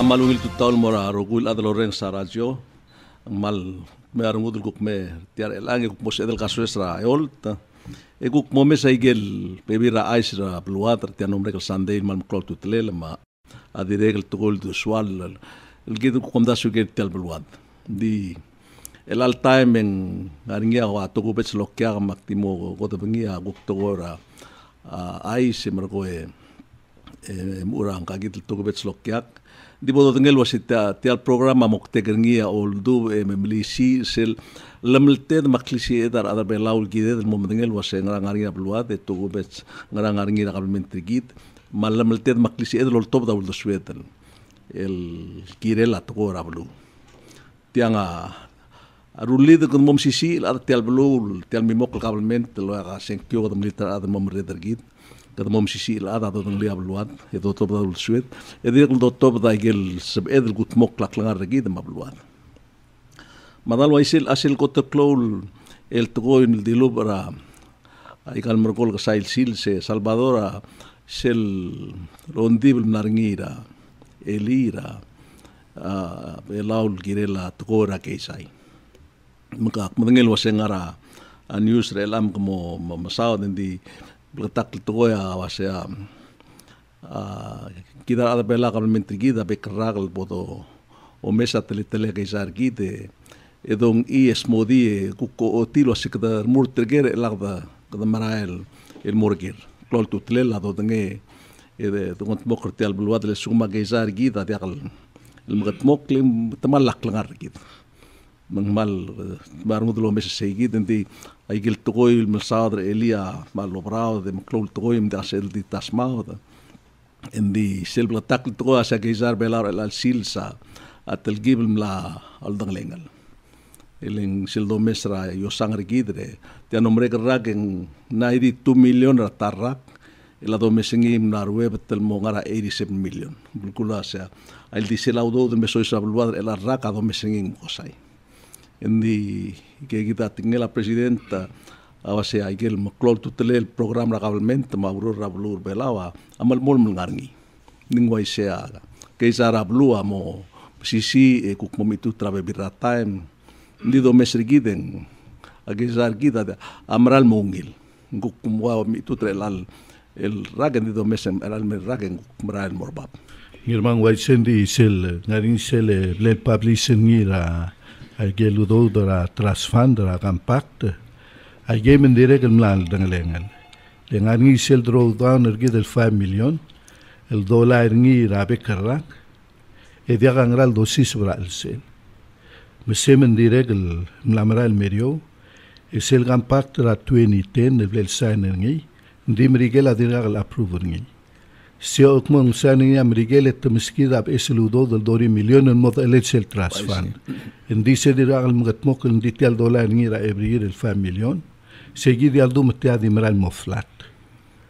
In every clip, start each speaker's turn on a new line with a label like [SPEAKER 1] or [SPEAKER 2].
[SPEAKER 1] malungil tutol mora rogul adaloreng sa radyo ang mal mayroong udul kuk me tiar elang kuk mos edel kasus ra eolta kuk mome sa igel pebira ais ra bluat tiar nomre kal sunday mal klot tutle ma adireg tugol Udesuall el gidu kum da suget tel bluat di el al time en aringia wa to gubet lokya maktimo go to bengia guk togora ais mergoe murang kagit to gubet lokyak di bodo tengel wasita tial programa moktegernia oldu memlisi sel lemlte maklisi edar adar belaul gide del momengel wase ngarangaria bluat de to gubet ngarangaria kabelmentrigit malamlte maklisi edar ol top da ul suetel el kirela to gora blu tianga arulid kun mom sisi ar tial blu tial mimok kabelment lo ga senkyo da militar ad mom redergit kada mom sisi la ada do liab luat e do top da suet e dir do top da gel sab edel gut mok lak langar regi da mabluat madal waisil asil ko to klol el togo in di lubra ai kal merkol ka sail sil se salvadora sel rondibl narngira elira elaul girela togo ra keisai maka mengel wasengara a news relam como masao di letak itu ya wasya kita ada bela kalau menteri kita bekerragal bodo o mesa tele kaisar kita edong is modi kuko otilo asik kita murterger lagda kada marael el morger klol tutle la do tenge ede tungot mokrtial bulwad le suma kaisar kita tiakal el magat moklim tamalak langar kita mengmal barang lo mesa segit nanti aigil togoy melsadre elia malo brao de mklol togoy mda sel di tasmao endi sel blatak togo asa geizar belar el silsa atel gibl mla aldang lengal eleng sel do mesra yo sangre gidre te nombre ragen naidi 2 million ratarrak ela do mesengi narwe betel mongara 87 million bulkula sa al di sel audo de meso isa bulwadre el raka do mesengi kosai endi que kita tinggal presidenta awase aigel maklol tutele el programa kabelment mabrur rablur belawa amal mol mengarngi ningwai sea que isara blua mo sisi kuk momitu trabe birataim ndi do mesrigiden agizar gida amral mongil kuk kumwa mitu trelal el ragen ndi do mesem el ragen mral morbab
[SPEAKER 2] Ngirmang Moses sel ngaring sel le publishing ngira ay ludo dara trasfand dara compact ay men direct mlan dangalengan lengan ngi sel draw down ergid el 5 million el dollar ngi rabe karrak e dia gangral dosis bra el sel men direct el mlamra el medio e sel compact ra 2010 el sign ngi ndim rigela direct el approve ngi se okmon sani amerigel et miskida es ludo del 2 million en mod el sel trasfand en dice direct el mgatmok en detail dollar ngi ra every year el 5 million seguidi al dum te admiral moflat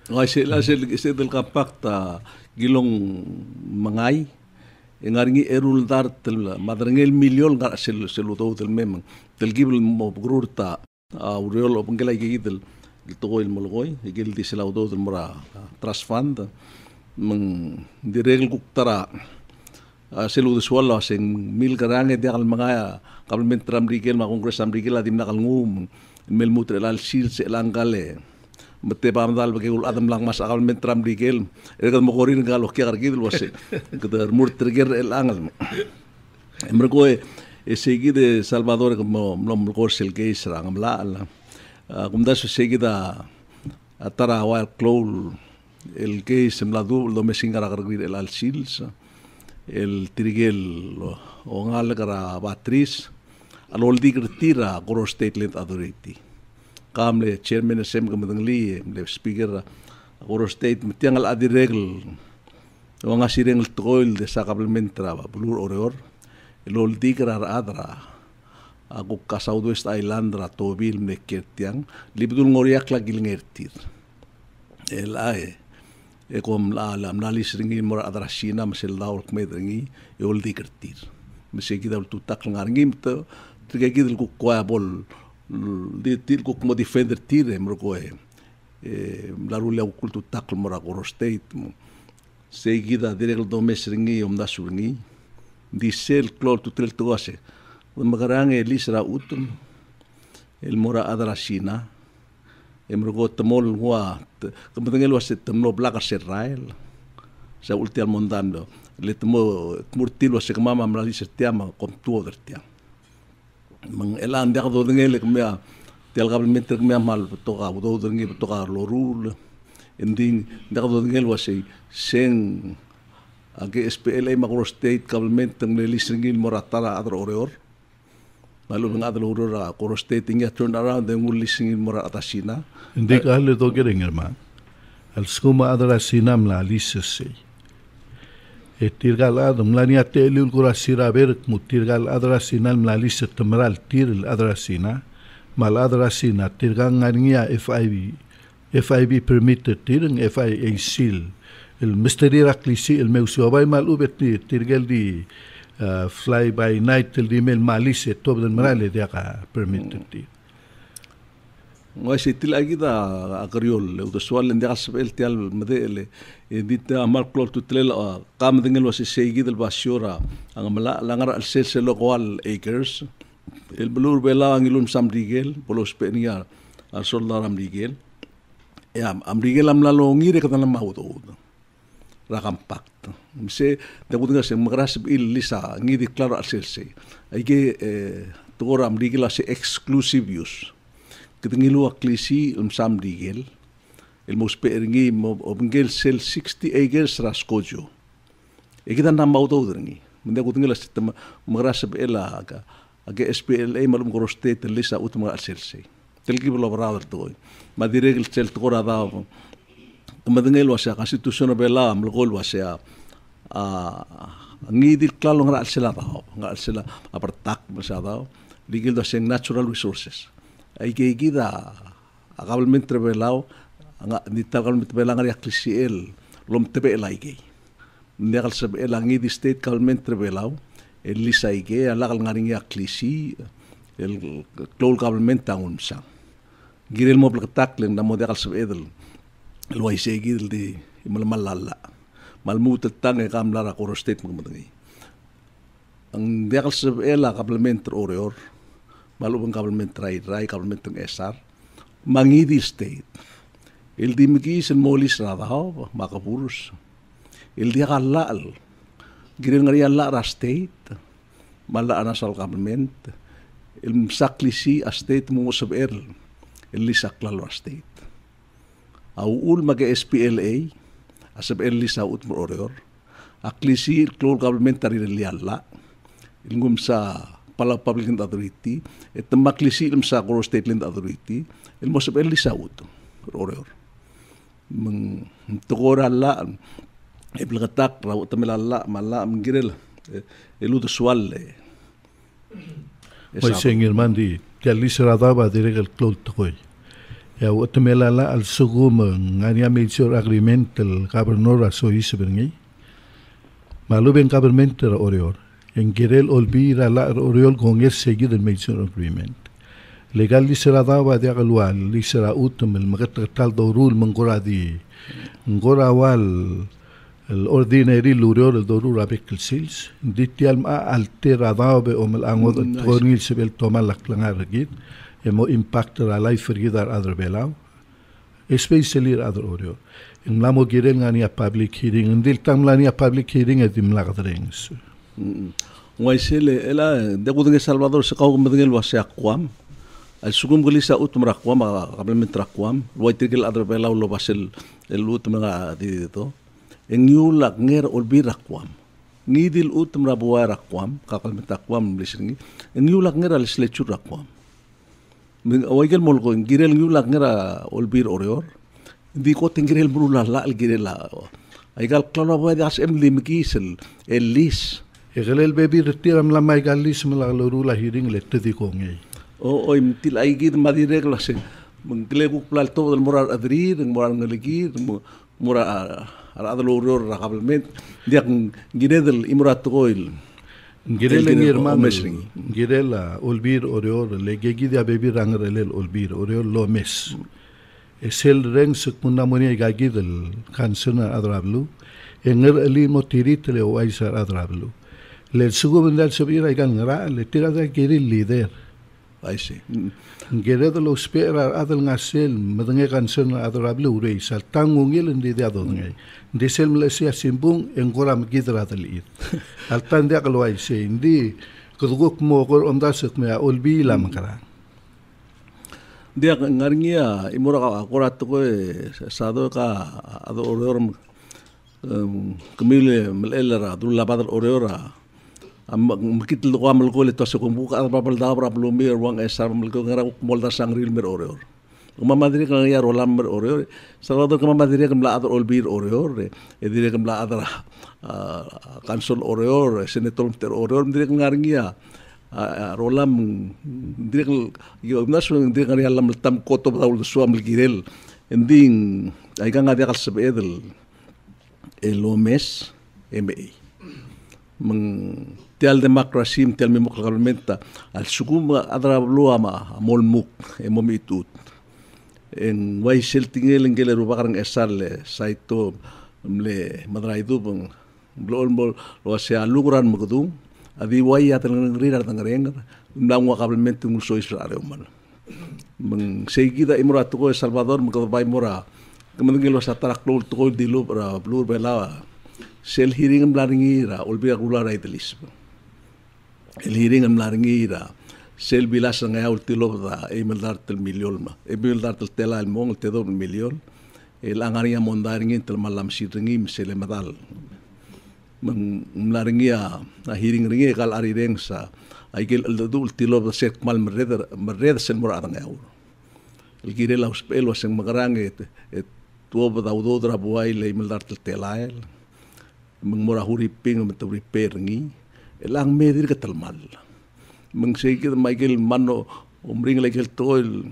[SPEAKER 1] ay se del compacta gilong mangay engarngi erul dar tel madrangel million gar seludo del mem del gibl mo grurta aureol opengela gidel togoil molgoy gil di selaudo del mora trasfand meng diregel kuktara selu Udesuall sing mil garange dia kal mangaya kabelment ramrigel ma kongres amrigel adim nakal ngum mel mutrelal sil se langale mete pamdal bagul adam lang mas kabelment ramrigel ergal mokorin galo kya gargid wase kedar murterger el angal emrgo seguide Salvador como nom gorsel geis rangamla kumda seguida atara wal klol el geis emladu lo mesingara gargid el alsils el trigel ongal gara batris aloldi tira Goro State Land Authority kamle chairman sem gamdangli le speaker Goro State metiangal adiregel onga sireng toil de sakablementra blur oreor eloldi gara adra aku ka Southwest Island ra tobil meketiang libdul ngoriak la gilngertir el ae kom la nalis ringi mora adrasina masel laul kmedringi yoldi kertir mese kita tutak ngarngi to trige gidel ku kwa bol di til ku mo defender tire mro la rulia kultu tak mora Goro State seguida direct do mesringi umda suringi Diesel klor tutel tuase. Magarang lisra utum. El mora adrasina. Emrogo temol wa kemudian was temlo blaka Israel. Sa ultial mondando. Le temo murtilo se kama mrali se tiama kom tuo dertia. Mang elan dia do ngele kemia tial gabelmente kemia mal toka do ngi toka lorul. Ending dia do ngel was sen age SPLA Macro State government ng lilisingil moratara adro oreor. Malu ng adro oreor Macro State inga turn around ng lilisingil moratasina.
[SPEAKER 2] Hindi ka hali to Ngirmang. Al skuma adrasina mla lisese. Tirgal adam lani atelul kurasira berk mutirgal adrasina mla lise temral tiril adrasina mal adrasina tirgang ngia FIB permitted tirang FIA seal. El misteri raklisi el meu suabay mal ubet ni tirgal di fly by night el di mel malise top den morale dia ka permitted ti.
[SPEAKER 1] Ngai sitil lagi da agriol Udesuall ndi asbel tial madele dita mal klor tutel kam dengel was seigi del basiora ang mala langar al sel local acres el blur bela ang ilum samdigel polos penia al soldar amdigel ya amdigel am lalongi re katana maudo rakampakt se de gudinga se magrasib il lisa ngidi claro al selse aige tugora amdigel se exclusive use ketingilu aklisi samdigel el mosperingi obngel sel 60 acres raskojo ekitan na maudo dringi mende gudinga se magrasib ela aga SPLA malum gorostate lisa utma al selse telgi blo brother toy madiregel sel tugora da kemadengel wasa konstitusi bela mlgol wasa ngidi klalo ngra alsela apartak masada legal da seng natural resources ay gida agabelmente belao nga nitagalmente bela ngari aklisiel lom tebe laige negal sab ela ngidi state government belao el lisa ige alagal ngari aklisi el global government tangun sang girel mo blaktak len na model sab edel luai segil di malala malmut tang kam lara ko state magmadangi ang degal sab ela complement oreor malubang government rai government ng SR mangidi state il di migi sen molis radaw makapurus il di kalal girel ngari alla state mala national government il saklisi a state mo sab el lisaklalo state au maga SPLA asab el lisa utmur oreor aklisi global government tari lialla ilngum sa pala public land authority et maklisi ilm sa Macro State land authority il mosab el lisa ut oreor meng togora la iblagatak raw tamilalla mala mngirel Udesuall
[SPEAKER 2] Hoy Ngirmang di lisa radaba direct close toy ya utmelala al sugum ngania major agreement el gobernador so isbengi maluben government oreor en gerel olbira la oreol gonger seguir el major agreement legal lisera daba de agalwal lisera utum el magatal dorul mangoradi ngorawal el ordinary lurior el dorul abek el sils ditial ma altera daba o mel angod tonil sebel tomal laklangar git emo impact la life forgidar adro belao especially adro orio en lamo girel ngani a public hearing ndil tam lani a public hearing edim lagdrings
[SPEAKER 1] ngoi sele ela de gudeng Salvador se kaw gudeng wa se akwam al sugum glisa utum rakwam qablement rakwam loitigel adro belao lo basel el utum nga dito en yulak nger olbi rakwam ngidil utum rabuwa rakwam qablement rakwam lisringi en yulak nger al slechur rakwam Awagel molgo girel ngulak ngera olbir oreor di ko tingirel brula la girel la aigal klona boy das limgi sel elis
[SPEAKER 2] egelel bebi retiram la mai galis mala lorula hiring le tedi ko ngei
[SPEAKER 1] o imtil aigid madire glase mnglegu plal todo del moral adrir moral ngeligi mora adalo oreor ragablement diak giredel imrat goil
[SPEAKER 2] Ngirel Ngirmang Ngirel olbir oreor legegi dia bebi rangrelel olbir oreor lo mes esel reng sekunda moni gagidel kansena adrablu enger eli motirit le waisar adrablu Le sugo mendal sabira ikan ngara le tira da kiri leader.
[SPEAKER 1] I see.
[SPEAKER 2] Gere da lo spera adal ngasel madenge kan sen adorable urei sal tangungil ndi da do ngai. Desel mlesia simbung engora mgidra dal it. Al tan dia kalau ai se ndi kuduguk mo kor ondasek me olbi la makara.
[SPEAKER 1] Dia ngarngia imura ka korat ko sado ka ado oror kemile melera dulla badal orora mkitil ko amal ko le to ko buka babal da bra blumir wang esar mel ko ngara molda sangril mer oror kuma madri ka ya rolam mer oror salado kuma madri ka mla ador olbir oror e dire ka mla adar kansol oror senetor ter oror dire ngarngia rolam direk yo nasu direk ngari alam tam koto baul suam girel ending ay kang ada kal sebedel elomes MA meng tial demokrasi tial memok parlamenta al sugum adra luama molmuk emomitut en way seltingel ngel rubakarang esal saito mle madraidu bang blol lo sia luguran magdung adi wai atal ngri ar tangreng ndang wa kabelmente ngul so israel man meng seguida imurato ko Salvador mo bay mora kemengelo sa tarak lol to dilo para blur bela sel hearing mlaringira olbia gulara itelis el hearing mlaringira sel bilas nga ultilo da emildar tel milyon ma emildar tel tela el mong te do milyon el angaria mondaringin tel malam sidringim sel medal mlaringia a hearing ringi kal ari reng sa aigel dul tilo set mal merred sen mora ang euro el gire la uspelo sen magrang et tuoba da udodra buai le mildar tel telael mora huriping met repairingi elang medir ka talmal meng sege michael mano umring legel tol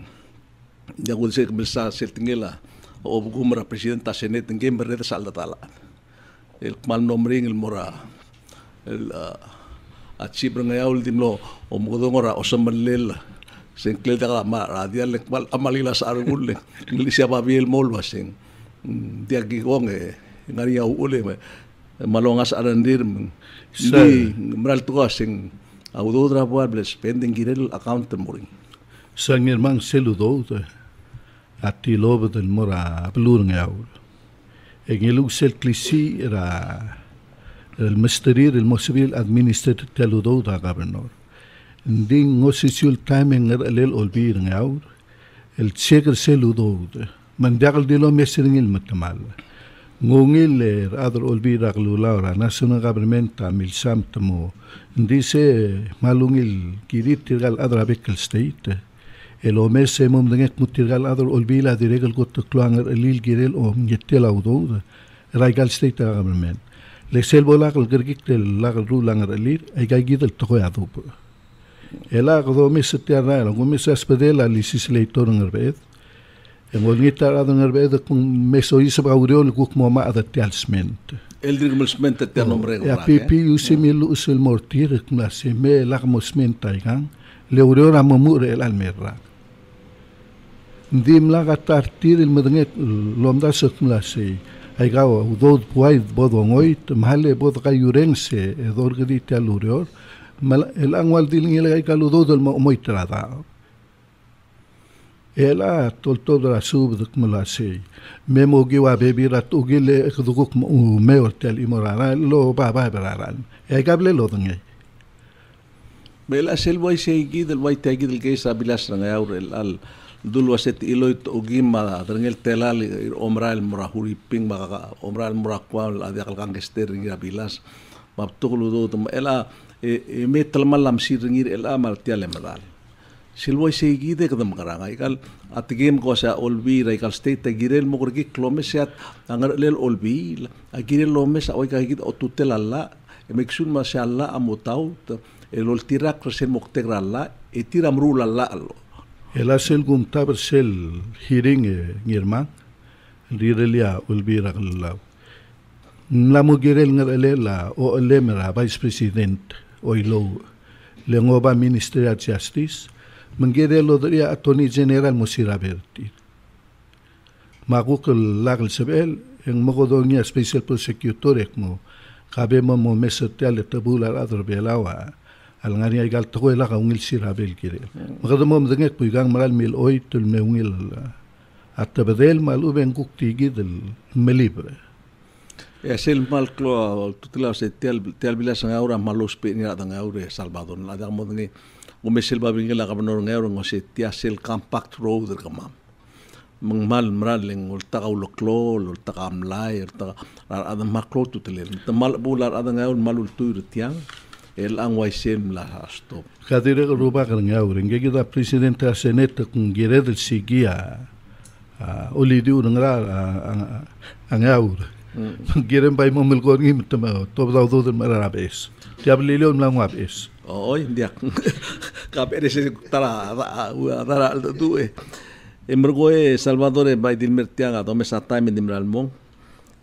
[SPEAKER 1] ya gud se belsa seltingela o gumra presidenta senet ngem merred salda tala el mal nomring el mora el achibra ngayaul dimlo o mudongora o samalel sen kleda ma radial mal amalila sa argul nglisya babil molwasen dia gigong ngari au ule malongas arandir ni mral tuaseng audodra buable spending girel account moring
[SPEAKER 2] Ngirmang Uludong ati lobo del mora blur ngayaul Engelu sel klisi era el misterir el mosibil administrator teludo da governor. Nding ngosisul timing el olbir ngaur el checker seludo mandagal dilo mesringil matmal. Ngungil er adr olbir aglulaura national government milsam tamo ndise malungil kirit tirgal adra bekel state el omes mom denget mutirgal ador olbila diregal got kluanger elil girel o ngetela udo raigal state government le sel bolakal gergik tel lagal rulanger elir ay gagidel toy adu ela godo mes terra lo mes aspedela legislator ngerbet en volnita ador ngerbet kun meso isa bauriol kuk moma adatelsment
[SPEAKER 1] el dirigmosment te nombre
[SPEAKER 2] ya pipi usimil usul mortir klase me lagmosment taigan le aurora mamur el almerra ndim la gatartir el mednget lomda sekmlase ay gawa udod puay bodongoit mahale bod kayurense edor gdite alurior el anwal diling el ay kaludod el moitrada ela toltodra sub dkmlase memo giwa bebirat ugile ekduguk meortel imorara lo baba beraran ay gable lo dngay
[SPEAKER 1] bela sel boy seigi del boy tagi del que sabilas nga yaur el al dul waset iloit ogima drengel telal omral murahuri ping maka omral murakwal adiakal kangester ngira bilas maptuklu do ela metal malam sirngir el amal tiale madal sel boy seigi de kadam karanga ikal atgem ko sa olbi raikal state girel mogurgi klomeset angar lel olbi agirel lomes oy kagid otutelalla emeksun masyaallah amutau el oltirak resen moktegralla etiram rulalla allo
[SPEAKER 2] el asel gumtaber sel hearing ngirmang rirelia ulbira galla la mogirel ngelela o lemera vice president oilo lengoba ministry of justice mengirelo dia attorney general musiraberti maguk lagal sebel en mogodongia special prosecutor ekmo kabe mo mesotel tabula adro belawa al ngani ay gal to la ka ungil sirabel kire magada mo mdengek puigang maral mil oy tul me ungil atabadel mal uben kukti del melibre
[SPEAKER 1] ya sel mal klo tutila se tel bilas ngaura malus pe ni ada ngaure Salvador la da mo ngi umesel babing la ka bonor ngaura ngose tia sel compact road kamam mal mraling ulta ka uloklo ulta ka amlay ulta ada maklo tutile mal bular ada ngaur malul tuir tiang el angway sem la stop
[SPEAKER 2] kadire ruba ka ngaur ngi da presidente aseneta kung gire del sigia olidiu ngra ngaur Ngirem bay mo milkor ngi tama to daw do marabes tiablilon lang wabes
[SPEAKER 1] oy ndiak kapere se tara du Emergoe Salvador by Dilmertianga, Domes at time in the Malmong,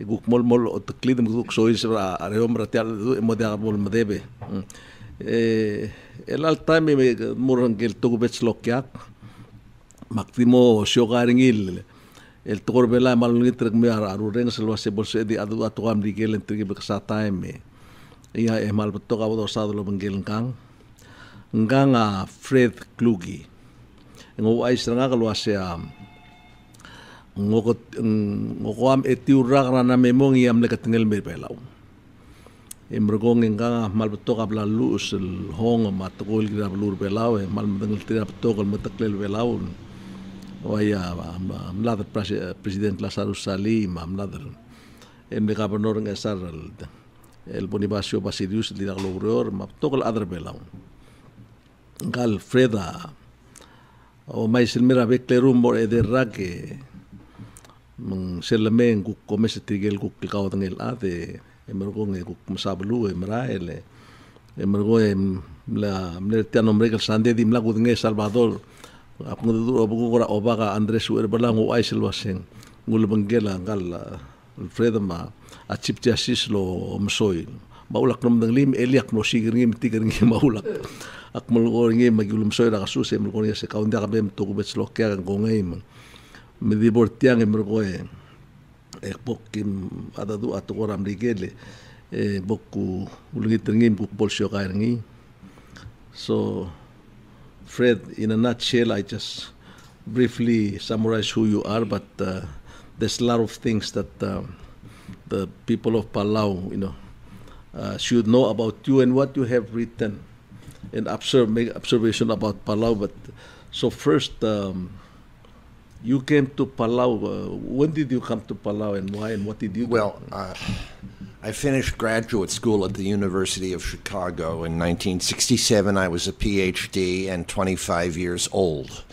[SPEAKER 1] a good mol of the Clidum Guk, so is a reomratial model Madebe. El al time more on Gil Togubets Lokiak, Maximo Shogaringil, El Torbella Malunitrek Mera, Rurens was able to say the other Atuam Rigel and Trigibasa time. Ia e Maltoga Sadlo Bangilgang, Nganga Fred Kluge. Ngo ay nga kalwa siya ngoko am etiurak na memong iam nekatingel me pelaw imrgong nga malbeto kabla lus el hong matkol gira blur pelaw mal mengel tira tokol mataklel pelaw waya amlad president Lazarus Salim amlad el gobernador ng Esar el Bonifacio Basilius di Logror matokol adre pelaw gal Freda o mai silmira beklerum bor ederra que selamen ku komese tigel ku kau tangel ade emergo nge ku masablu emra ele emergo la mlertiano mrekel sande di mlagu nge Salvador apngo du obugora obaga Andres urbalango aisel waseng ngul bangela gal Alfredo ma achipti asislo msoy maulak nom danglim eliak no sigring tigring maulak akmul gorngi magulum soy da kasus em gorngi se kaunda ka bem to kubet slokya ngongay me dibortiang em gorngi pokim adadu atoram rigele boku ulgitringim ku polsyo kairngi. So Fred, in a nutshell, I just briefly summarize who you are, but there's a lot of things that the people of Palau should know about you and what you have written and make observation about Palau. But so first, you came to Palau. When did you come to Palau and why and what did you do?
[SPEAKER 3] Well, I finished graduate school at the University of Chicago in 1967. I was a PhD and 25 years old.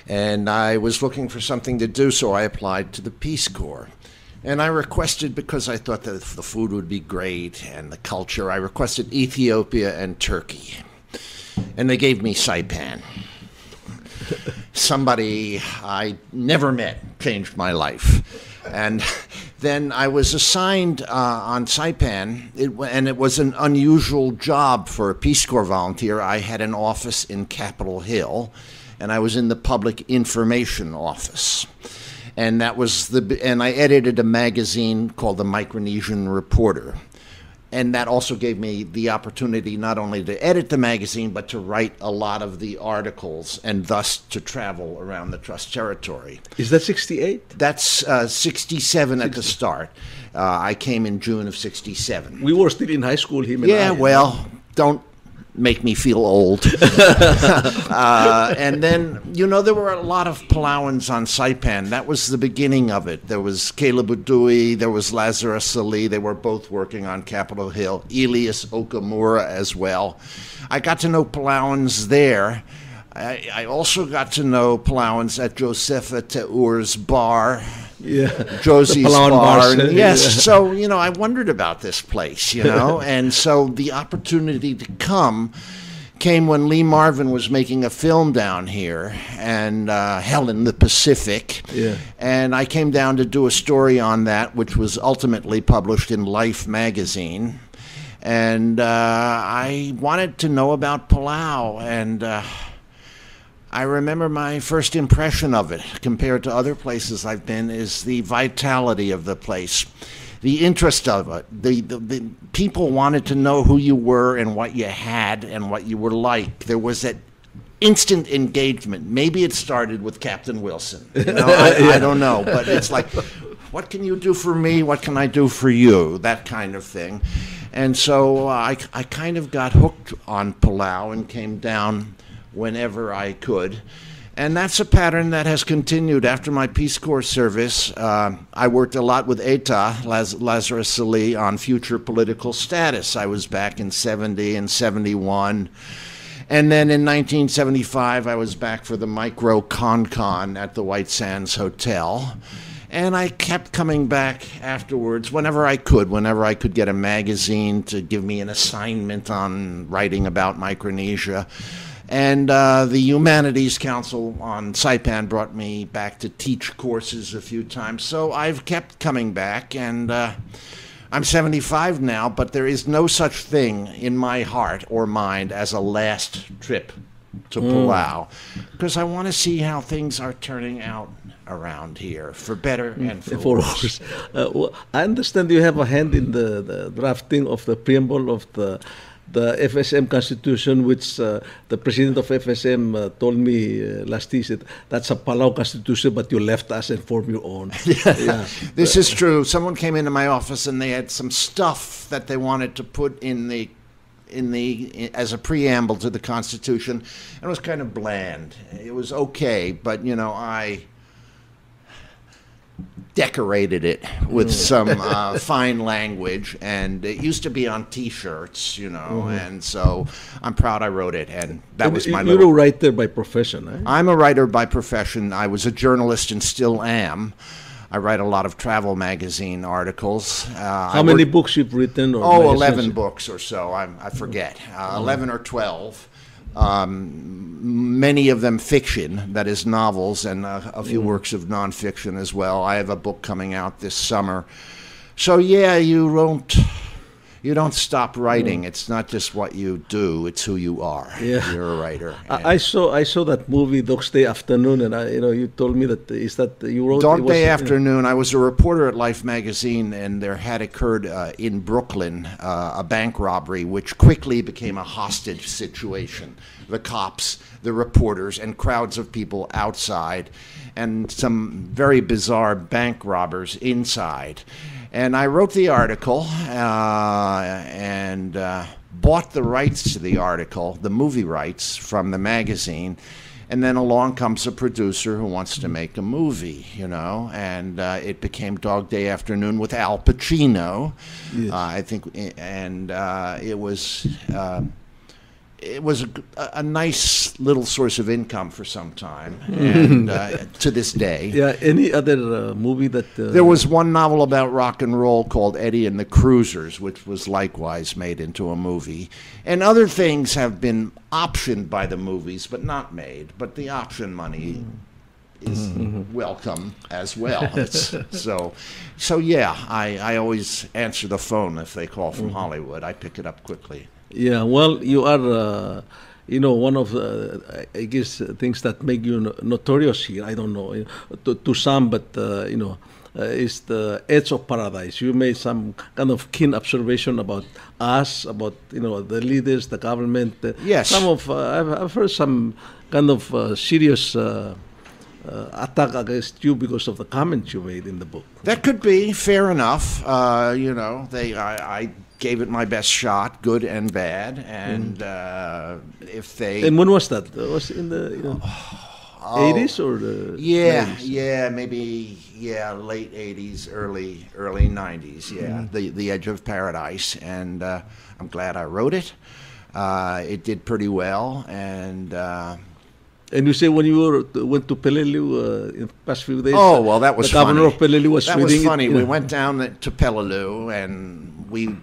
[SPEAKER 3] And I was looking for something to do, so I applied to the Peace Corps. And I requested, because I thought that the food would be great and the culture, I requested Ethiopia and Turkey. And they gave me Saipan. Somebody I never met changed my life. And then I was assigned on Saipan, and it was an unusual job for a Peace Corps volunteer. I had an office in Capitol Hill, and I was in the Public Information Office. And and I edited a magazine called the Micronesian Reporter. And that also gave me the opportunity not only to edit the magazine, but to write a lot of the articles and thus to travel around the Trust Territory.
[SPEAKER 1] Is that 68?
[SPEAKER 3] That's 67 at the start. I came in June of 67.
[SPEAKER 1] We were still in high school, him and I.
[SPEAKER 3] Yeah, well, don't make me feel old. And then, there were a lot of Palauans on Saipan. That was the beginning of it. There was Caleb Udui, there was Lazarus Ali. They were both working on Capitol Hill. Elias Okamura as well. I got to know Palauans there. I also got to know Palauans at Josefa Teur's bar.
[SPEAKER 1] Yeah,
[SPEAKER 3] Josie's bar. Yes,
[SPEAKER 1] yeah.
[SPEAKER 3] So, I wondered about this place, and so the opportunity to come came when Lee Marvin was making a film down here, and Hell in the Pacific.
[SPEAKER 1] Yeah.
[SPEAKER 3] And I came down to do a story on that, which was ultimately published in Life magazine. And I wanted to know about Palau, and I remember my first impression of it, compared to other places I've been, is the vitality of the place. interest of it. The people wanted to know who you were and what you had and what you were like. There was that instant engagement. Maybe it started with Captain Wilson. You know, I don't know, but it's like, what can you do for me? What can I do for you? That kind of thing. And so I kind of got hooked on Palau and came down whenever I could. And that's a pattern that has continued after my Peace Corps service. I worked a lot with ETA, Lazarus Salih, on future political status. I was back in 70 and 71. And then in 1975, I was back for the Micro Con at the White Sands Hotel. And I kept coming back afterwards whenever I could get a magazine to give me an assignment on writing about Micronesia. And the Humanities Council on Saipan brought me back to teach courses a few times. So I've kept coming back, and I'm 75 now, but there is no such thing in my heart or mind as a last trip to Palau, because I want to see how things are turning out around here, for better and for worse.
[SPEAKER 1] Well, I understand you have a hand in the drafting of the preamble of the FSM Constitution, which the president of FSM told me last year, said, that's a Palau Constitution, but you left us and formed your own.
[SPEAKER 3] Yeah. This is true. Someone came into my office and they had some stuff that they wanted to put in the as a preamble to the Constitution. It was kind of bland. It was okay, but you know, I decorated it with some fine language, and it used to be on T-shirts, you know, and so I'm proud I wrote it, and that was my
[SPEAKER 1] You're a writer by profession, eh?
[SPEAKER 3] I'm a writer by profession. I was a journalist and still am. I write a lot of travel magazine articles.
[SPEAKER 1] How many books you've written? Or
[SPEAKER 3] 11 books or so. I forget. 11 or 12. Many of them fiction, that is novels, and a few works of nonfiction as well. I have a book coming out this summer. So yeah, you don't stop writing. It's not just what you do; it's who you are.
[SPEAKER 1] Yeah.
[SPEAKER 3] You're a writer.
[SPEAKER 1] I saw that movie Dog's Day Afternoon, and you told me that you wrote
[SPEAKER 3] Dog Day Afternoon. I was a reporter at Life magazine, and there had occurred in Brooklyn a bank robbery, which quickly became a hostage situation. The cops, the reporters, and crowds of people outside, and some very bizarre bank robbers inside. And I wrote the article and bought the rights to the article, the movie rights, from the magazine. And then along comes a producer who wants to make a movie, you know, and it became Dog Day Afternoon with Al Pacino, yes. I think, and it was a nice little source of income for some time, and to this day.
[SPEAKER 1] Yeah. Any other movie that?
[SPEAKER 3] There was one novel about rock and roll called Eddie and the Cruisers, which was likewise made into a movie. And other things have been optioned by the movies, but not made. But the option money is welcome as well. So yeah, I always answer the phone if they call from Hollywood. I pick it up quickly.
[SPEAKER 1] Yeah, well, you are, one of the, I guess, things that make you notorious here. I don't know, to some, but, is the edge of paradise. You made some kind of keen observation about us, about, the leaders, the government.
[SPEAKER 3] Yes.
[SPEAKER 1] I've heard some kind of serious attack against you because of the comments you made in the book.
[SPEAKER 3] That could be fair enough. I gave it my best shot, good and bad, and if they...
[SPEAKER 1] And when was that? Was it in the 80s or the 90s?
[SPEAKER 3] Maybe late 80s, early 90s. Yeah, the Edge of Paradise, and I'm glad I wrote it. It did pretty well, and
[SPEAKER 1] you say when you went to Peleliu in the past few days.
[SPEAKER 3] Oh well, that was
[SPEAKER 1] the governor of Peleliu was
[SPEAKER 3] that
[SPEAKER 1] reading
[SPEAKER 3] was funny.
[SPEAKER 1] it.
[SPEAKER 3] We went down to Peleliu and we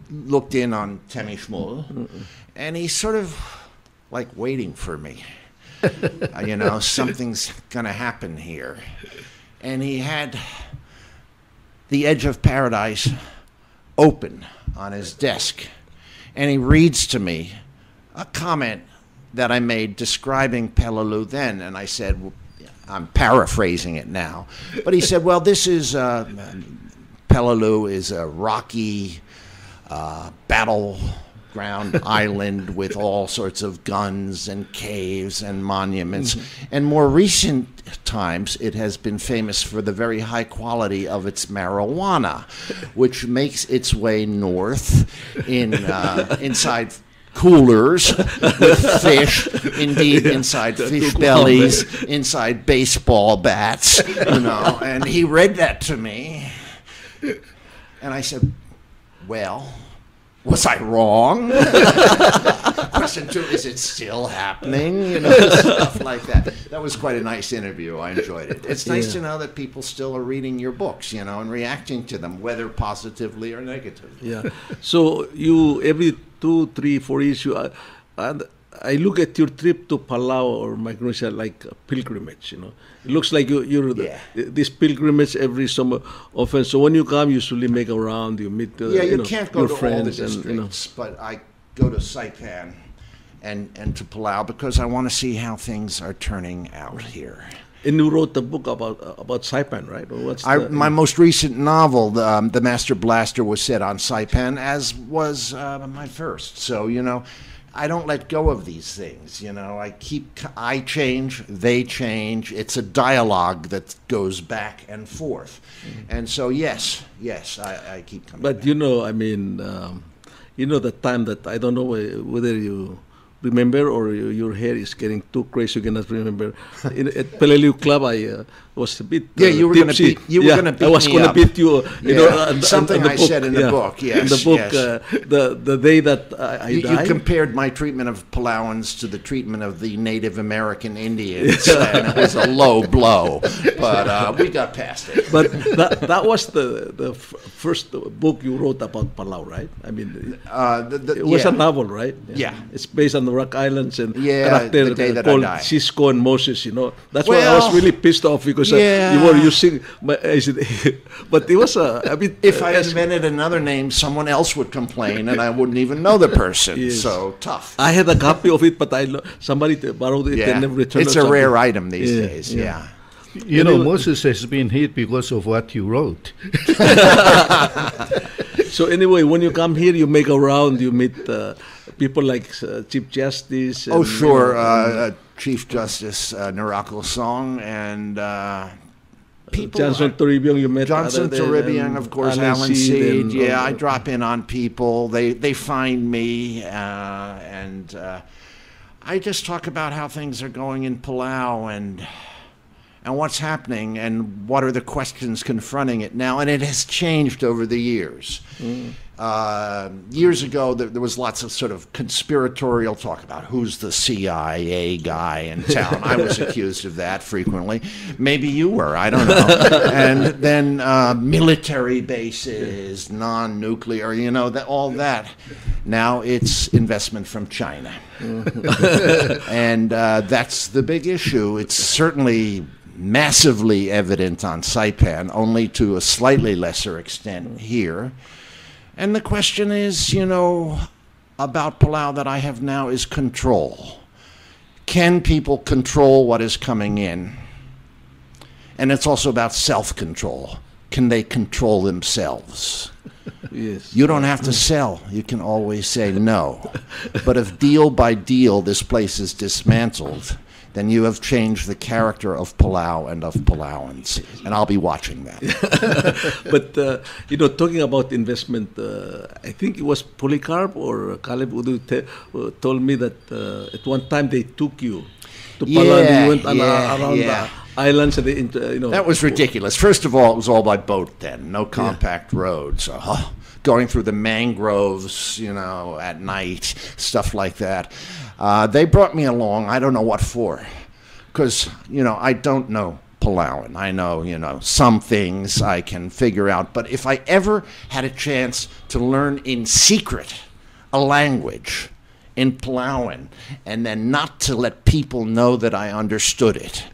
[SPEAKER 3] looked in on Temi Shmul, and he's sort of like waiting for me. Something's gonna happen here, and he had the Edge of Paradise open on his desk, and he reads to me a comment that I made describing Peleliu then, and I said, I'm paraphrasing it now, but he said, well, this is Peleliu Peleliu is a rocky battleground island with all sorts of guns and caves and monuments. And more recent times, it has been famous for the very high quality of its marijuana, which makes its way north inside coolers with fish, indeed inside fish bellies, inside baseball bats, and he read that to me. And I said, well, was I wrong? Question 2, is it still happening? Stuff like that. That was quite a nice interview. I enjoyed it. It's nice to know that people still are reading your books, and reacting to them, whether positively or negatively.
[SPEAKER 1] Yeah. So you, every 2, 3, 4 years, and I look at your trip to Palau or Micronesia like a pilgrimage, It looks like you're this pilgrimage every summer often. So when you come, you usually make a round, you meet
[SPEAKER 3] you can't go
[SPEAKER 1] your
[SPEAKER 3] to
[SPEAKER 1] friends
[SPEAKER 3] all the districts, but I go to Saipan and to Palau because I want to see how things are turning out here.
[SPEAKER 1] And you wrote a book about Saipan, right? Or what's
[SPEAKER 3] my most recent novel, The Master Blaster, was set on Saipan, as was my first. So, I don't let go of these things. I change, they change. It's a dialogue that goes back and forth. And so, yes, I keep coming back.
[SPEAKER 1] But, the time that I don't know whether you remember or your hair is getting too crazy you cannot remember. At Peleliu Club, I was a bit
[SPEAKER 3] you were going to beat me up.
[SPEAKER 1] I was going to beat you.
[SPEAKER 3] Something I said in the book. Yes,
[SPEAKER 1] in the book, the day that I died.
[SPEAKER 3] You compared my treatment of Palauans to the treatment of the Native American Indians, and it was a low blow. But we got past it.
[SPEAKER 1] But that was the first book you wrote about Palau, right? It was a novel, right?
[SPEAKER 3] Yeah.
[SPEAKER 1] It's based on the Rock Islands and
[SPEAKER 3] character
[SPEAKER 1] the day that called Cisco and Moses. That's why I was really pissed off because you were using. But it was
[SPEAKER 3] if I invented another name, someone else would complain, and I wouldn't even know the person. Yes. So tough.
[SPEAKER 1] I had a copy of it, but somebody borrowed it and never returned it.
[SPEAKER 3] It's a rare item these days. Yeah.
[SPEAKER 2] Moses has been hit because of what you wrote.
[SPEAKER 1] So anyway, when you come here, you make a round, you meet people like Chief Justice.
[SPEAKER 3] And, sure. Chief Justice Ngirmang Song and people.
[SPEAKER 1] Johnson Toribio, you met.
[SPEAKER 3] Johnson Toribio, of course, Alan Seed. I drop in on people. They find me, and I just talk about how things are going in Palau and what's happening and what are the questions confronting it now. And it has changed over the years. Years ago, there was lots of sort of conspiratorial talk about who's the CIA guy in town. I was accused of that frequently. Maybe you were, I don't know. And then military bases, non-nuclear, all that. Now it's investment from China. And that's the big issue. It's certainly massively evident on Saipan, only to a slightly lesser extent here. And the question is, about Palau that I have now is control. Can people control what is coming in? And it's also about self-control. Can they control themselves?
[SPEAKER 1] Yes.
[SPEAKER 3] You don't have to sell. You can always say no. But if deal by deal this place is dismantled, then you have changed the character of Palau and of Palauans. And I'll be watching that.
[SPEAKER 1] But, talking about investment, I think it was Polycarp or Caleb Udu told me that at one time they took you to Palau and you went around the islands. And
[SPEAKER 3] That was ridiculous. First of all, it was all by boat then. No compact roads. Going through the mangroves, at night, stuff like that. They brought me along, I don't know what for, because, I don't know Palauan. I know, some things I can figure out. But if I ever had a chance to learn in secret a language in Palauan and then not to let people know that I understood it,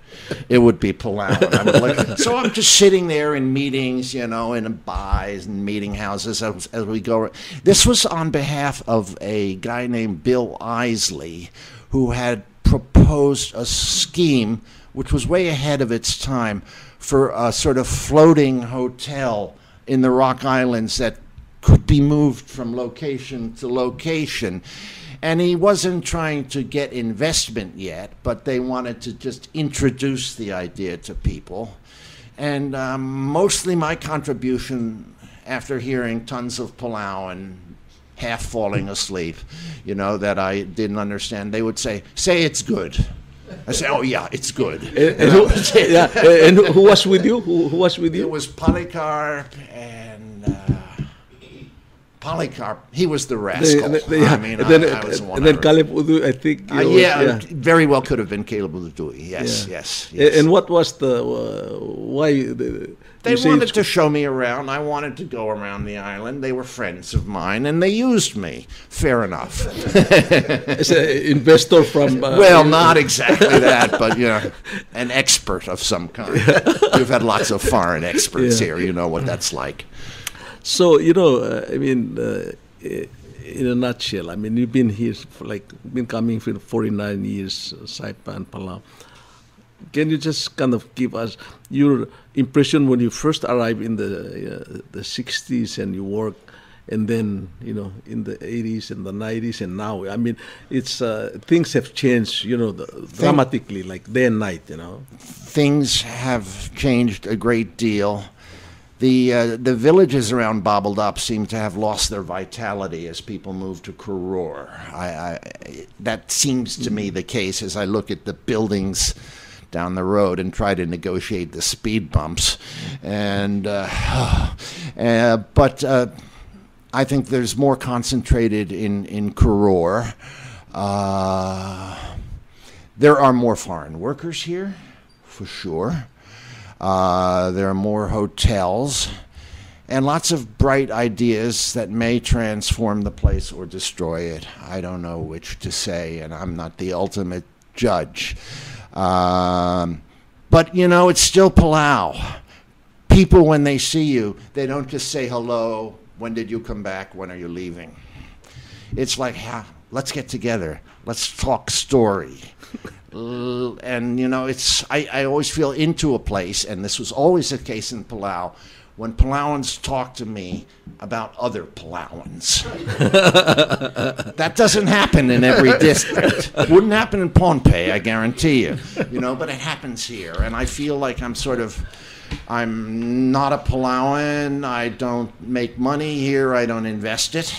[SPEAKER 3] it would be Palauan. So I'm just sitting there in meetings, in bars and meeting houses as we go. This was on behalf of a guy named Bill Isley, who had proposed a scheme which was way ahead of its time for a sort of floating hotel in the Rock Islands that could be moved from location to location. And he wasn't trying to get investment yet, but they wanted to just introduce the idea to people. And mostly my contribution, after hearing tons of Palau and half falling asleep, that I didn't understand, they would say it's good. I say, oh yeah, it's good.
[SPEAKER 1] And who was with you? Who was with you?
[SPEAKER 3] It was Polycarp and Polycarp. He was the rascal. I was the one.
[SPEAKER 1] And then Caleb Udu, I think.
[SPEAKER 3] Very well could have been Caleb Udu. Yes.
[SPEAKER 1] And what was why?
[SPEAKER 3] They wanted to show me around. I wanted to go around the island. They were friends of mine, and they used me. Fair enough.
[SPEAKER 1] As an investor from...
[SPEAKER 3] well, not exactly that, but, an expert of some kind. We've had lots of foreign experts here. You know what that's like.
[SPEAKER 1] So, in a nutshell, you've been here been coming for 49 years, Saipan, Palau. Can you just kind of give us your impression when you first arrived in the 60s and you work, and then in the 80s and the 90s and now? It's things have changed, dramatically, like day and night.
[SPEAKER 3] Things have changed a great deal. The villages around Babeldaap seem to have lost their vitality as people move to Koror. That seems to me the case as I look at the buildings down the road and try to negotiate the speed bumps. But I think there's more concentrated in Koror. There are more foreign workers here, for sure. There are more hotels and lots of bright ideas that may transform the place or destroy it. I don't know which to say, and I'm not the ultimate judge. But, it's still Palau. People, when they see you, they don't just say hello, when did you come back, when are you leaving? It's like, let's get together, let's talk story. And, I always feel into a place, and this was always the case in Palau, when Palauans talk to me about other Palauans. That doesn't happen in every district. Wouldn't happen in Pohnpei, I guarantee you. But it happens here, and I feel like I'm not a Palauan. I don't make money here. I don't invest it.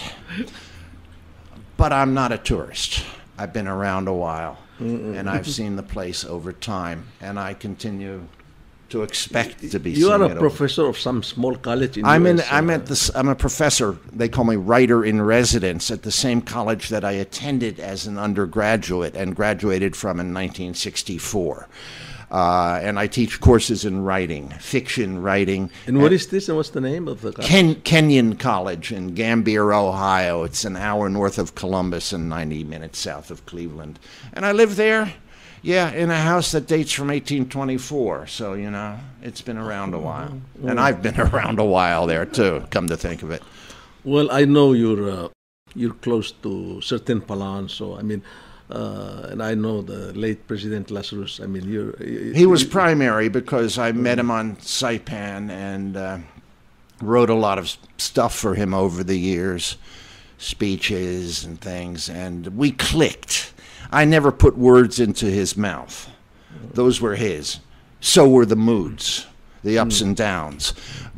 [SPEAKER 3] But I'm not a tourist. I've been around a while, and I've seen the place over time, and I continue to expect to be.
[SPEAKER 1] You are a professor of some small college in
[SPEAKER 3] I'm a professor. They call me writer in residence at the same college that I attended as an undergraduate and graduated from in 1964. And I teach courses in writing, fiction writing.
[SPEAKER 1] And what is this, and what's the name of the
[SPEAKER 3] college? Kenyon College in Gambier, Ohio. It's an hour north of Columbus and 90 minutes south of Cleveland. And I live there, in a house that dates from 1824. So, it's been around a while. And I've been around a while there, too, come to think of it.
[SPEAKER 1] Well, I know you're close to certain Palauans, so, and I know the late President Lazarus.
[SPEAKER 3] He was primary because I met him on Saipan and wrote a lot of stuff for him over the years, speeches and things, and we clicked. I never put words into his mouth. Those were his. So were the moods, the ups and downs.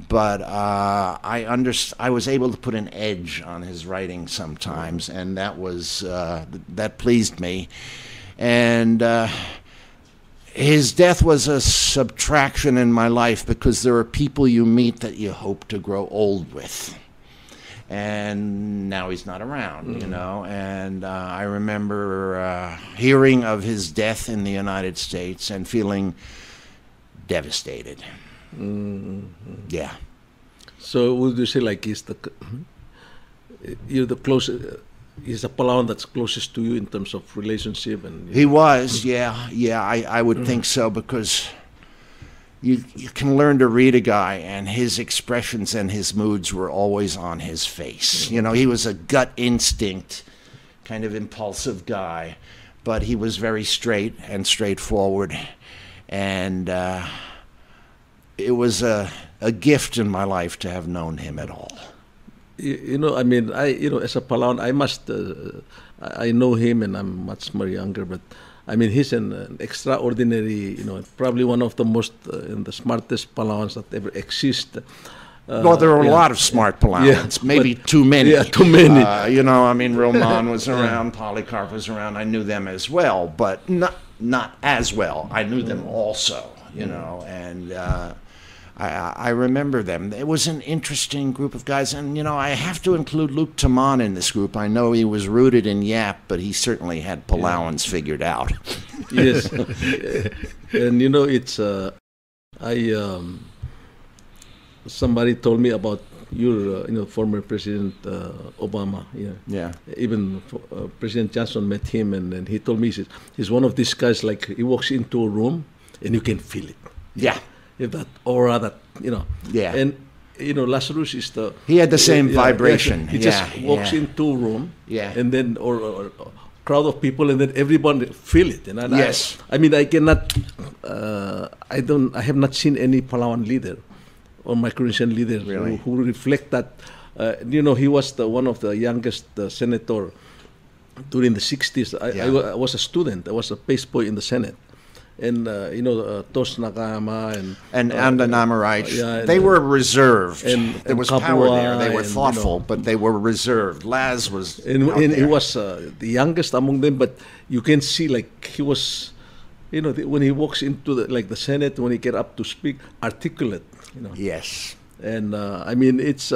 [SPEAKER 3] But I was able to put an edge on his writing sometimes, and that was that pleased me. And his death was a subtraction in my life because there are people you meet that you hope to grow old with. And now he's not around, And I remember hearing of his death in the United States and feeling devastated. Yeah.
[SPEAKER 1] So would you say you're the closest? He's a Palauan that's closest to you in terms of relationship, and
[SPEAKER 3] he was, I would think so, because you can learn to read a guy, and his expressions and his moods were always on his face. He was a gut instinct, kind of impulsive guy, but he was very straight and straightforward, and it was a gift in my life to have known him at all.
[SPEAKER 1] I mean, as a Palawan, I must, I know him and I'm much more younger, but I mean, he's an extraordinary, probably one of the most and the smartest Palawans that ever exist.
[SPEAKER 3] Well, there are a lot of smart Palawans, maybe too many.
[SPEAKER 1] Yeah, too many.
[SPEAKER 3] I mean, Roman was around, Polycarp was around. I knew them as well, but not as well. I knew them also, and I remember them. It was an interesting group of guys, and I have to include Luke Taman in this group. I know he was rooted in Yap, but he certainly had Palawans figured out.
[SPEAKER 1] Yes, and it's somebody told me about your former President Obama.
[SPEAKER 3] Yeah.
[SPEAKER 1] Even President Johnson met him, and he told me he's one of these guys. Like he walks into a room, and you can feel it.
[SPEAKER 3] Yeah.
[SPEAKER 1] If that aura,
[SPEAKER 3] Yeah.
[SPEAKER 1] And Lazarus is
[SPEAKER 3] he had the same vibration.
[SPEAKER 1] He just walks into a room, and then or crowd of people, and then everyone feel it. And
[SPEAKER 3] yes.
[SPEAKER 1] I mean, I cannot. I have not seen any Palawan leader or Micronesian leader who reflect that. He was one of the youngest senator during the 60s. I was a student. I was a pace boy in the Senate. And Tos Nakama and
[SPEAKER 3] the Namarites, they were reserved.
[SPEAKER 1] And
[SPEAKER 3] there was
[SPEAKER 1] Kapua,
[SPEAKER 3] power there. They were thoughtful, but they were reserved. Laz was
[SPEAKER 1] and he was the youngest among them, but you can see like he was, when he walks into the Senate, when he get up to speak, articulate.
[SPEAKER 3] Yes.
[SPEAKER 1] And I mean it's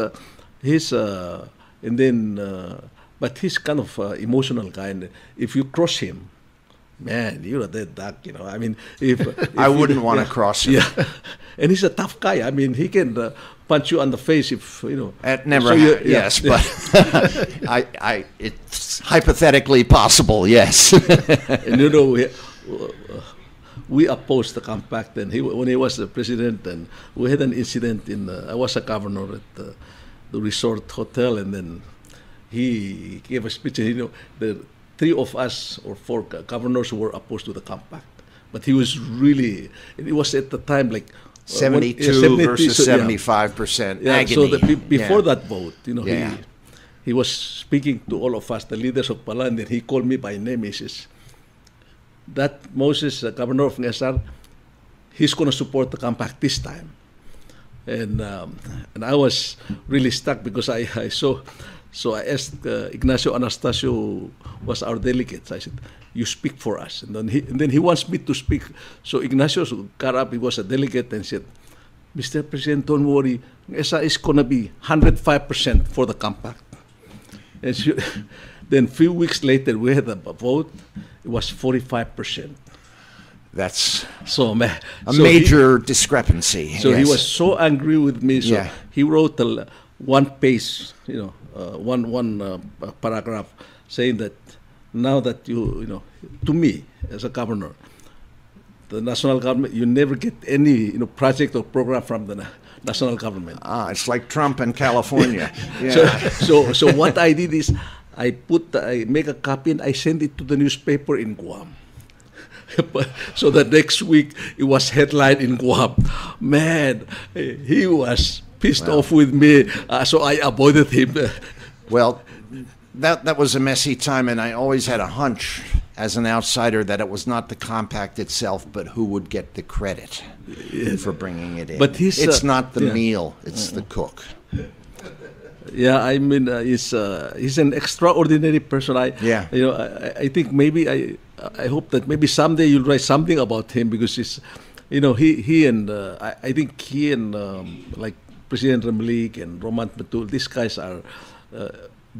[SPEAKER 1] he's and then but he's kind of emotional guy. And if you cross him, man, you're a dead duck, I mean, if
[SPEAKER 3] I wouldn't want to cross him.
[SPEAKER 1] Yeah, and he's a tough guy. I mean, he can punch you on the face if
[SPEAKER 3] It never. Yes, but it's hypothetically possible. Yes.
[SPEAKER 1] And we opposed the compact, and when he was the president, and we had an incident I was a governor at the resort hotel, and then he gave a speech. The 3 of us or 4 governors were opposed to the compact, but he was really. It was at the time like
[SPEAKER 3] 72 versus 75%.
[SPEAKER 1] Yeah,
[SPEAKER 3] agony.
[SPEAKER 1] so before that vote, he was speaking to all of us, the leaders of Palan, and he called me by name. He says, "That Moses, governor of Ngesar, he's going to support the compact this time." And I was really stuck because I saw. So I asked Ignacio Anastasio was our delegate. I said, "You speak for us." And then he wants me to speak. So Ignacio got up. He was a delegate and said, "Mr. President, don't worry. ESA is going to be 105% for the compact." And then a few weeks later, we had a vote. It was 45%.
[SPEAKER 3] That's
[SPEAKER 1] so
[SPEAKER 3] a major discrepancy.
[SPEAKER 1] So he was so angry with me. So he wrote one page, one paragraph saying that now that to me as a governor, the national government, you never get any project or program from the national government.
[SPEAKER 3] It's like Trump in California.
[SPEAKER 1] So what I did is I make a copy and I send it to the newspaper in Guam. So the next week it was headline in Guam. Man, he was pissed off with me, so I avoided him.
[SPEAKER 3] Well, that was a messy time, and I always had a hunch as an outsider that it was not the compact itself, but who would get the credit for bringing it in.
[SPEAKER 1] But
[SPEAKER 3] it's not the meal; it's the cook.
[SPEAKER 1] Yeah, I mean, he's an extraordinary person. I think maybe I hope that maybe someday you'll write something about him because he's, he and I think he and like President Ramlik and Roman Patul, these guys are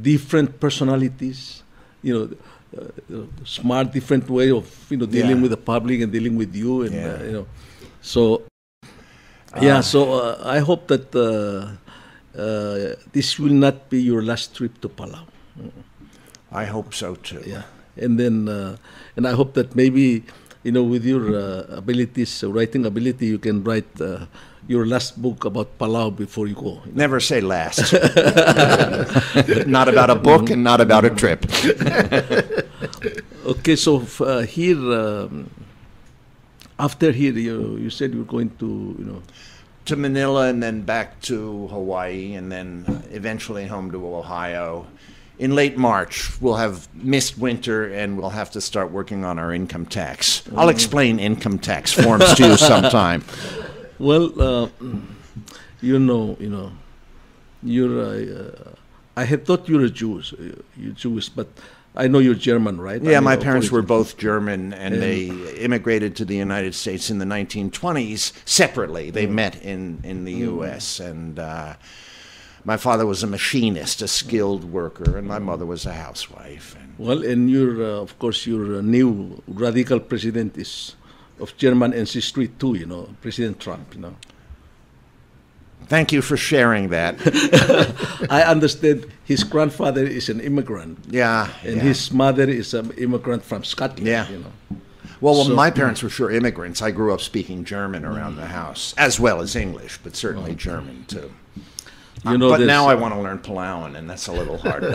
[SPEAKER 1] different personalities, smart, different way of dealing with the public and dealing with you, and so so I hope that this will not be your last trip to Palau.
[SPEAKER 3] I hope so too.
[SPEAKER 1] Yeah, and then and I hope that maybe with your abilities, writing ability, you can write your last book about Palau before you go.
[SPEAKER 3] Never say last. Not about a book and not about a trip.
[SPEAKER 1] Okay, so here, after here, you said you were going to,
[SPEAKER 3] to Manila and then back to Hawaii and then eventually home to Ohio. In late March, we'll have missed winter and we'll have to start working on our income tax. I'll explain income tax forms to you sometime.
[SPEAKER 1] Well, you're. I had thought you're You're Jewish, but I know you're German, right?
[SPEAKER 3] Yeah, my parents were both German, and they immigrated to the United States in the 1920s separately. They met in the U.S., and my father was a machinist, a skilled worker, and my mother was a housewife.
[SPEAKER 1] Well, and of course, your new radical president is of German ancestry too, President Trump,
[SPEAKER 3] Thank you for sharing that.
[SPEAKER 1] I understand his grandfather is an immigrant.
[SPEAKER 3] Yeah.
[SPEAKER 1] And his mother is an immigrant from Scotland.
[SPEAKER 3] Yeah. Well, my parents were sure immigrants. I grew up speaking German around the house, as well as English, but certainly German too. But now I want to learn Palauan, and that's a little harder.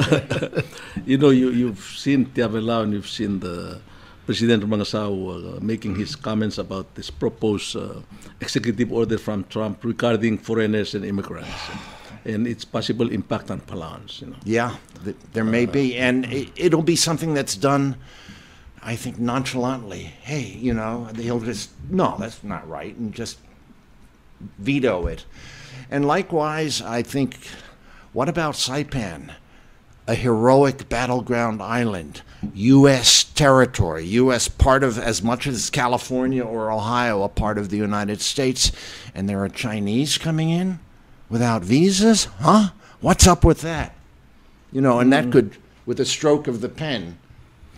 [SPEAKER 1] You've seen Tiavelao and you've seen the President Mangasao making his comments about this proposed executive order from Trump regarding foreigners and immigrants and its possible impact on Palauans.
[SPEAKER 3] Yeah, there may be, and it'll be something that's done, I think, nonchalantly. Hey, he'll just, no, that's not right, and just veto it. And likewise, I think, what about Saipan? A heroic battleground island, U.S. territory, U.S. part of, as much as California or Ohio, a part of the United States, and there are Chinese coming in without visas? Huh? What's up with that? And that could, with a stroke of the pen,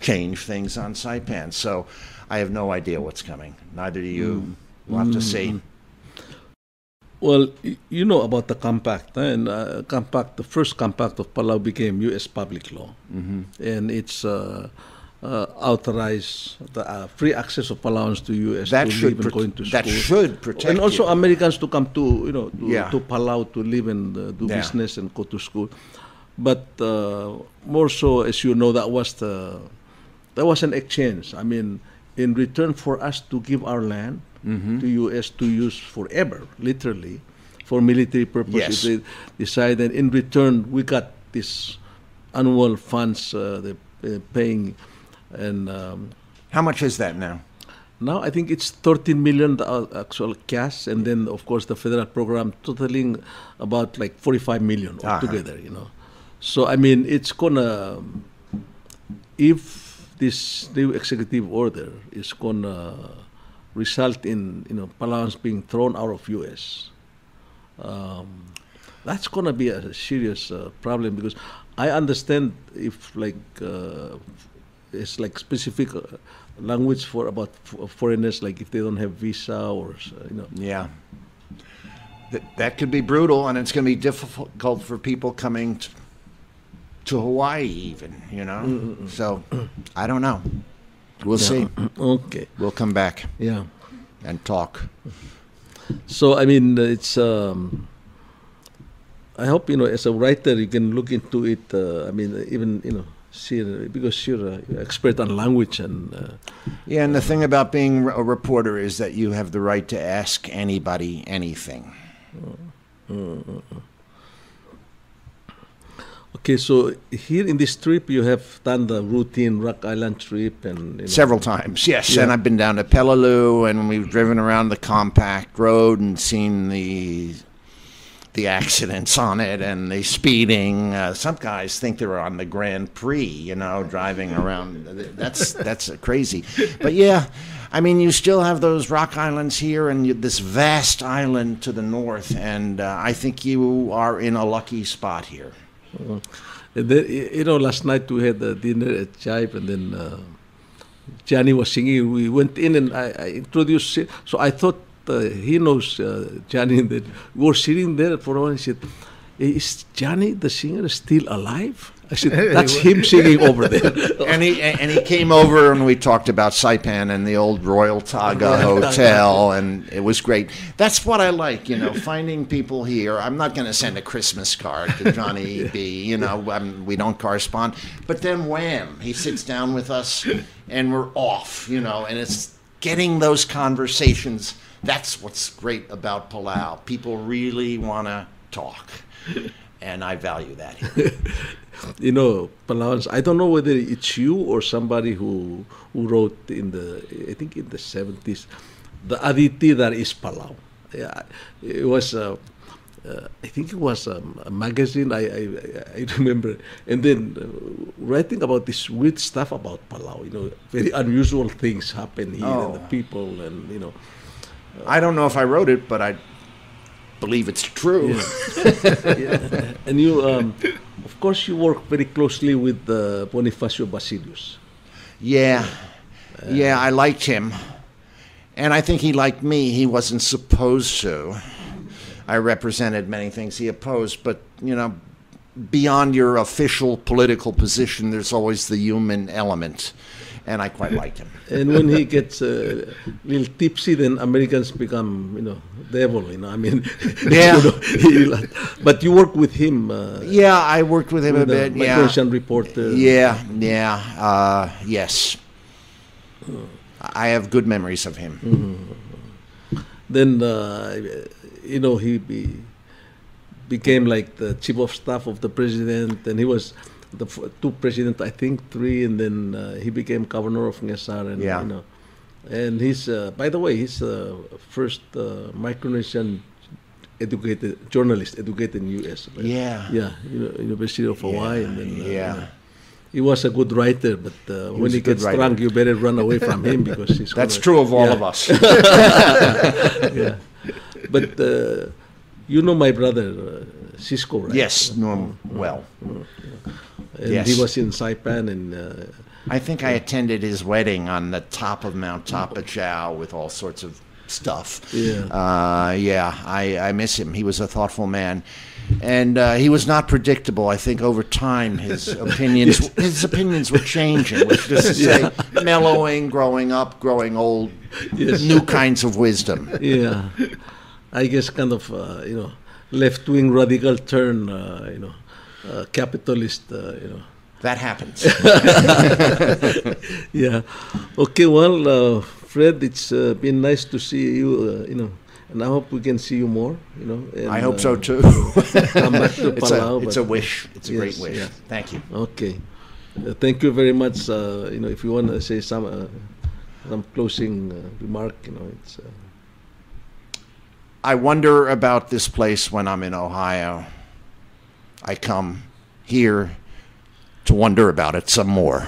[SPEAKER 3] change things on Saipan. So I have no idea what's coming. Neither do you. We'll have to see.
[SPEAKER 1] Well, you know about the compact, and the first compact of Palau became U.S. public law, and it's authorized the free access of Palauans to U.S.
[SPEAKER 3] That
[SPEAKER 1] to
[SPEAKER 3] should
[SPEAKER 1] live and going to school.
[SPEAKER 3] That should protect
[SPEAKER 1] and also
[SPEAKER 3] you.
[SPEAKER 1] Americans to come to to Palau to live and do business and go to school. But more so, as you know, that was an exchange. I mean, in return for us to give our land to U.S. to use forever, literally, for military purposes. They decided in return we got this annual funds they're paying. And
[SPEAKER 3] how much is that now?
[SPEAKER 1] Now I think it's 13 million the actual cash, and then of course the federal program totaling about like 45 million altogether. So I mean it's gonna, if this new executive order is gonna result in Palauans being thrown out of U.S. That's gonna be a serious problem, because I understand if it's like specific language for about foreigners, like if they don't have visa or
[SPEAKER 3] Yeah, that could be brutal, and it's going to be difficult for people coming to Hawaii even. So I don't know. We'll see.
[SPEAKER 1] Okay.
[SPEAKER 3] We'll come back.
[SPEAKER 1] Yeah.
[SPEAKER 3] And talk.
[SPEAKER 1] So I mean, it's. I hope as a writer you can look into it. I mean, even see, because you're an expert on language and.
[SPEAKER 3] Yeah, and the thing about being a reporter is that you have the right to ask anybody anything.
[SPEAKER 1] Okay, so here in this trip you have done the routine Rock Island trip and
[SPEAKER 3] several times, yes.
[SPEAKER 1] Yeah.
[SPEAKER 3] And I've been down to Peleliu, and we've driven around the compact road and seen the accidents on it and the speeding. Some guys think they're on the Grand Prix, driving around. That's crazy. But yeah, I mean, you still have those rock islands here and this vast island to the north, and I think you are in a lucky spot here.
[SPEAKER 1] And then, last night we had a dinner at Jive, and then Johnny was singing. We went in and I introduced him. So I thought he knows Johnny. That we were sitting there for a while. He said, "Is Johnny the singer still alive?" I said, "That's him singing over there."
[SPEAKER 3] and he came over and we talked about Saipan and the old Royal Taga Hotel, and it was great. That's what I like, finding people here. I'm not going to send a Christmas card to Johnny B. We don't correspond. But then wham, he sits down with us and we're off, and getting those conversations. That's what's great about Palau. People really want to talk, and I value that here.
[SPEAKER 1] You know, Palauans, I don't know whether it's you or somebody who wrote I think in the 70s, the Aditi that is Palau. Yeah, it was, I think it was a magazine, I remember. And then writing about this weird stuff about Palau, you know, very unusual things happen here and the people and, you know.
[SPEAKER 3] I don't know if I wrote it, but I believe it's true.
[SPEAKER 1] Yeah. Yeah. And you, of course, you work very closely with Bonifacio Basilius.
[SPEAKER 3] Yeah, I liked him, and I think he liked me. He wasn't supposed to. I represented many things he opposed, but, you know, beyond your official political position, there's always the human element, and I quite liked him.
[SPEAKER 1] And when he gets a little tipsy, then Americans become, you know, devil, you know, I mean.
[SPEAKER 3] Yeah.
[SPEAKER 1] You know, but you work with him.
[SPEAKER 3] Yeah, I worked with him a bit, yeah.
[SPEAKER 1] Migration reporter.
[SPEAKER 3] Yeah, yes. I have good memories of him.
[SPEAKER 1] Mm-hmm. Then, you know, he became like the chief of staff of the president, and he was the two president, I think, three, and then he became governor of Ngesar, and
[SPEAKER 3] yeah.
[SPEAKER 1] You know, and he's by the way, he's the first Micronesian journalist educated in U.S. Right?
[SPEAKER 3] Yeah,
[SPEAKER 1] you know, University of Hawaii, and then
[SPEAKER 3] yeah.
[SPEAKER 1] You know, he was a good writer, but when he gets drunk, you better run away from him because he's.
[SPEAKER 3] That's true of all of us.
[SPEAKER 1] Yeah, but you know my brother Cisco, right?
[SPEAKER 3] Yes, know him well.
[SPEAKER 1] And
[SPEAKER 3] yes.
[SPEAKER 1] He was in Saipan, and
[SPEAKER 3] I think I attended his wedding on the top of Mount Tapachao with all sorts of stuff.
[SPEAKER 1] Yeah,
[SPEAKER 3] I miss him. He was a thoughtful man, and he was not predictable. I think over time his opinions were changing, which is to say, mellowing, growing up, growing old, new kinds of wisdom.
[SPEAKER 1] Yeah, I guess kind of you know, left-wing radical turn, you know. Capitalist, you know.
[SPEAKER 3] That happens.
[SPEAKER 1] Yeah. Okay. Well, Fred, it's been nice to see you. You know, and I hope we can see you more. You know. And,
[SPEAKER 3] I hope so too.
[SPEAKER 1] Come back to Palau,
[SPEAKER 3] it's a wish. It's a great wish.
[SPEAKER 1] Yeah.
[SPEAKER 3] Thank you.
[SPEAKER 1] Okay. Thank you very much. You know, if you want to say some closing remark, you know, it's.
[SPEAKER 3] I wonder about this place when I'm in Ohio. I come here to wonder about it some more.